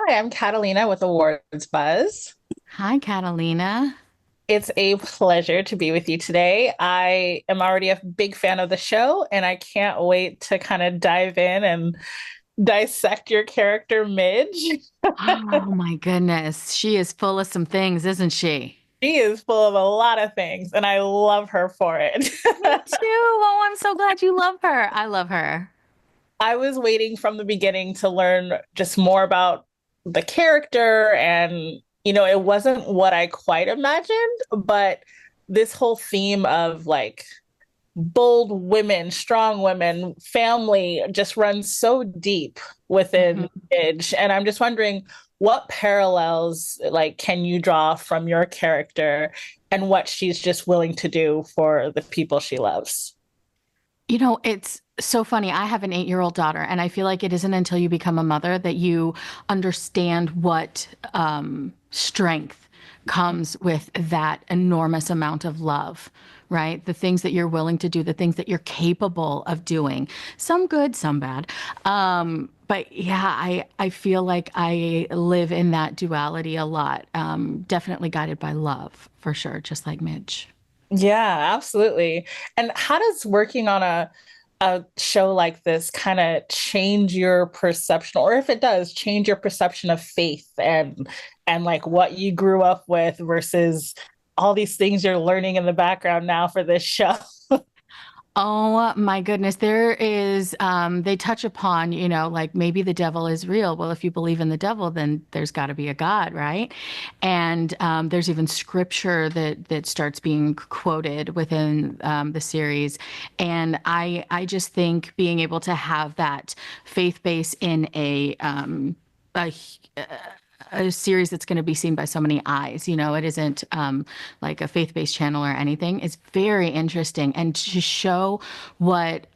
Hi, I'm Catalina with Awards Buzz. Hi, Catalina. It's a pleasure to be with you today. I am already a big fan of the show, and I can't wait to kind of dive in and dissect your character, Midge. Oh my goodness. She is full of some things, isn't she? She is full of a lot of things, and I love her for it. Me too. Oh, I'm so glad you love her. I love her. I was waiting from the beginning to learn just more about the character, and it wasn't what I quite imagined, but this whole theme of like bold women, strong women, family just runs so deep within Mhm. Midge. And I'm just wondering what parallels like can you draw from your character and what she's just willing to do for the people she loves. It's so funny. I have an 8-year-old daughter, and I feel like it isn't until you become a mother that you understand what strength comes with that enormous amount of love, right? The things that you're willing to do, the things that you're capable of doing, some good, some bad. But yeah, I feel like I live in that duality a lot. Definitely guided by love, for sure, just like Midge. Yeah, absolutely. And how does working on a show like this kind of change your perception, or if it does, change your perception of faith and like what you grew up with versus all these things you're learning in the background now for this show? Oh my goodness. There is, they touch upon, like maybe the devil is real. Well, if you believe in the devil, then there's got to be a God, right? And there's even scripture that starts being quoted within the series. And I just think being able to have that faith base in a a series that's going to be seen by so many eyes. It isn't like a faith-based channel or anything. It's very interesting. And to show what,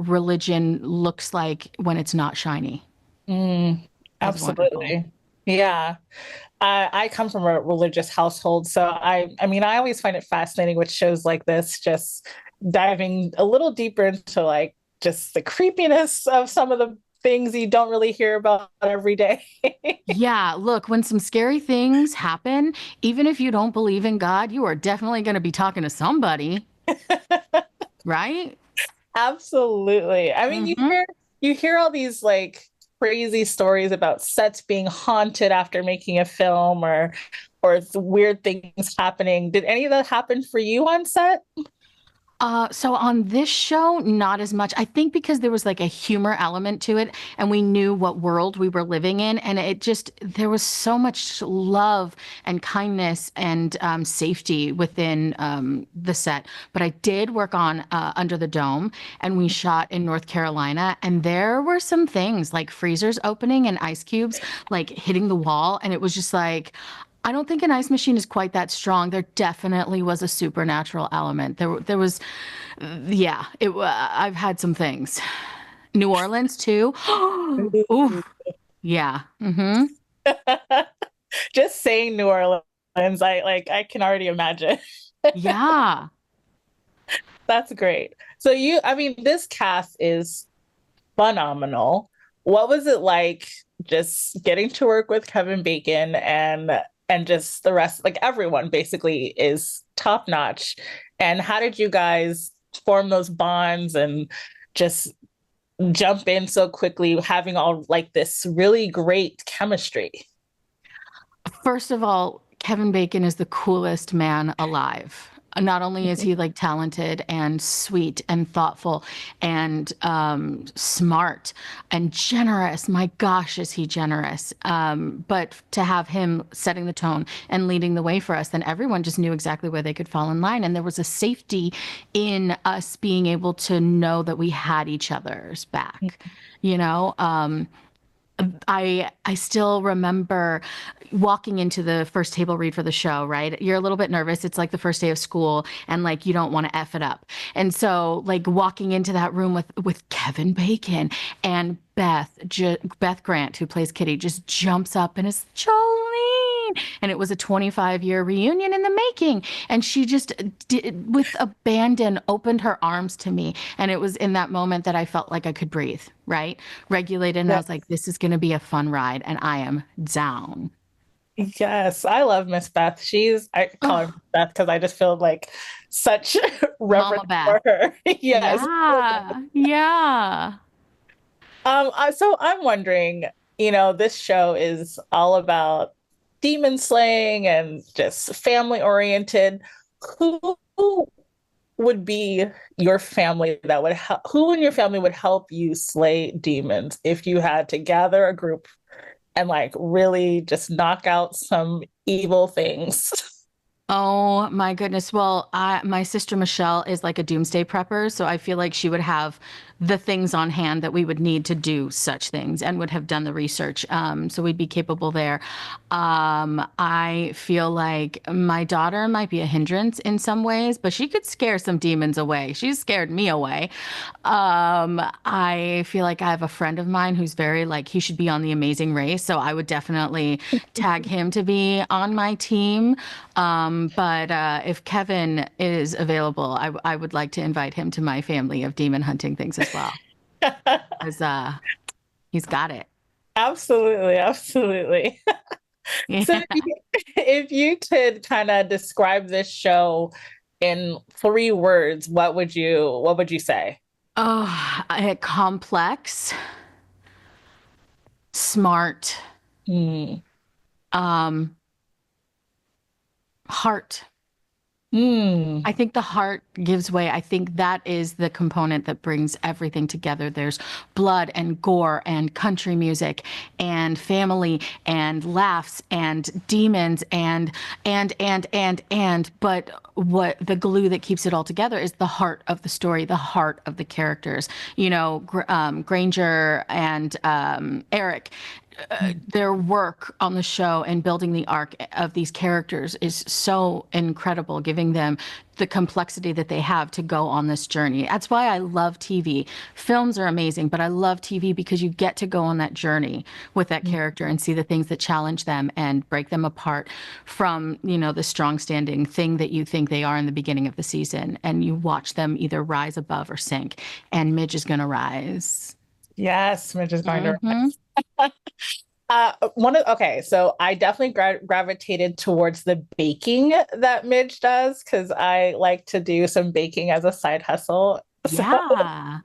religion looks like when it's not shiny Mm, is wonderful. absolutely. Yeah. I come from a religious household, so I mean, I always find it fascinating with shows like this, just diving a little deeper into like just the creepiness of some of the things you don't really hear about every day. Yeah, look, when some scary things happen, even if you don't believe in God, you are definitely going to be talking to somebody, right? Absolutely. I mean, Hmm. you hear all these like crazy stories about sets being haunted after making a film or it's weird things happening. Did any of that happen for you on set? So on this show, not as much. I think because there was like a humor element to it, and we knew what world we were living in, and there was so much love and kindness and safety within the set. But I did work on Under the Dome, and we shot in North Carolina, and there were some things like freezers opening and ice cubes like hitting the wall, and it was just like, I don't think an ice machine is quite that strong. There definitely was a supernatural element. There was, yeah. I've had some things. New Orleans too. Oof. Yeah. Mm-hmm. Just saying New Orleans, I can already imagine. Yeah. That's great. So I mean, this cast is phenomenal. What was it like just getting to work with Kevin Bacon and just the rest, like everyone basically is top notch. And how did you guys form those bonds and just jump in so quickly, having all like this really great chemistry? First of all, Kevin Bacon is the coolest man alive. Not only is he like talented and sweet and thoughtful and smart and generous, my gosh, is he generous. But to have him setting the tone and leading the way for us, then everyone just knew exactly where they could fall in line. And there was a safety in us being able to know that we had each other's back, you know? I still remember walking into the first table read for the show, right? You're a little bit nervous. It's like the first day of school and like you don't want to F it up. And so like walking into that room with Kevin Bacon and Beth Grant, who plays Kitty, just jumps up and is Jolene. And it was a 25-year reunion in the making. And she just did, with abandon, opened her arms to me. And it was in that moment that I felt like I could breathe, right? Regulated. And I Yeah. was like, this is going to be a fun ride. And I am down. Yes, I love Miss Beth. I call her Miss Oh, Beth because I just feel like such Mama reverence Beth. for her. Yes. Yeah. Yeah. So I'm wondering, this show is all about demon slaying and just family oriented. Who would be your family that would help? Who in your family would help you slay demons if you had to gather a group and like really just knock out some evil things? Oh my goodness. Well, my sister Michelle is like a doomsday prepper, so I feel like she would have the things on hand that we would need to do such things and would have done the research. So we'd be capable there. I feel like my daughter might be a hindrance in some ways, but she could scare some demons away. She's scared me away. I feel like I have a friend of mine who's very like he should be on The Amazing Race, so I would definitely tag him to be on my team. But if Kevin is available, I would like to invite him to my family of demon hunting things as well, because he's got it. Absolutely, absolutely. Yeah. So if you could kind of describe this show in 3 words, what would you say? Oh, complex, smart, Hmm. um, heart. Hmm. I think the heart gives way. I think that is the component that brings everything together. There's blood and gore and country music and family and laughs and demons and. But what the glue that keeps it all together is the heart of the story, the heart of the characters. Granger and Eric, their work on the show and building the arc of these characters is so incredible, giving them the complexity that they have to go on this journey. That's why I love TV. Films are amazing, but I love TV because you get to go on that journey with that character and see the things that challenge them and break them apart from, the strong standing thing that you think they are in the beginning of the season. And you watch them either rise above or sink. And Midge is going to rise. Yes, Mitch is going to Hmm. okay, so I definitely gravitated towards the baking that Midge does because I like to do some baking as a side hustle. So Yeah.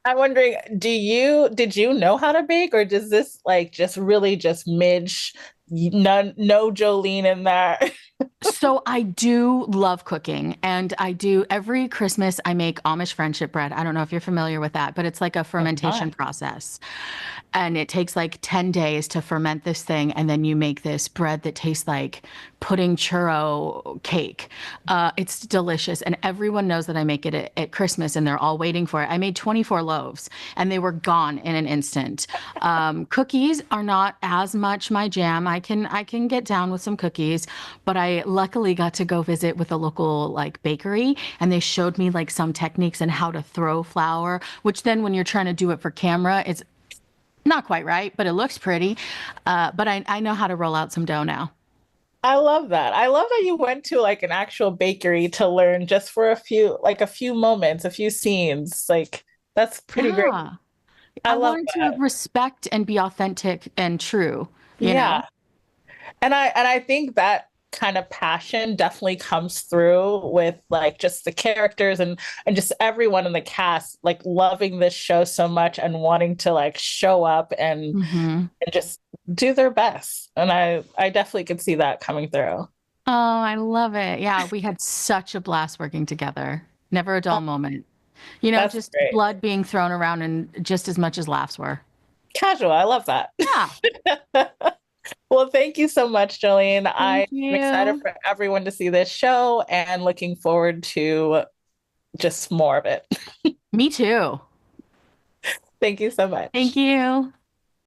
I'm wondering, did you know how to bake, or does this like just really just Midge, none, no Jolene in there? So I do love cooking, and I do every Christmas I make Amish friendship bread. I don't know if you're familiar with that, but it's like a I'm not. fermentation process. And it takes like 10 days to ferment this thing, and then you make this bread that tastes like pudding churro cake. It's delicious, and everyone knows that I make it at Christmas, and they're all waiting for it. I made 24 loaves, and they were gone in an instant. Cookies are not as much my jam. I can get down with some cookies, but I luckily got to go visit with a local like bakery, and they showed me like some techniques and how to throw flour, which then when you're trying to do it for camera, it's not quite right, but it looks pretty. But I know how to roll out some dough now. I love that. I love that you went to like an actual bakery to learn just for a few moments, a few scenes. Like that's pretty great. Yeah. I I love wanted to that. respect and be authentic and true, you know? Yeah. And I think that kind of passion definitely comes through with like just the characters and just everyone in the cast like loving this show so much and wanting to like show up Hmm. and just do their best. And I definitely could see that coming through. Oh, I love it. Yeah, we had such a blast working together. Never a dull moment. That's Just great. blood being thrown around and just as much as laughs were. Casual. I love that. Yeah. Well, thank you so much, Jolene. I'm Thank excited you. for everyone to see this show and looking forward to just more of it. Me too. Thank you so Thank much. you.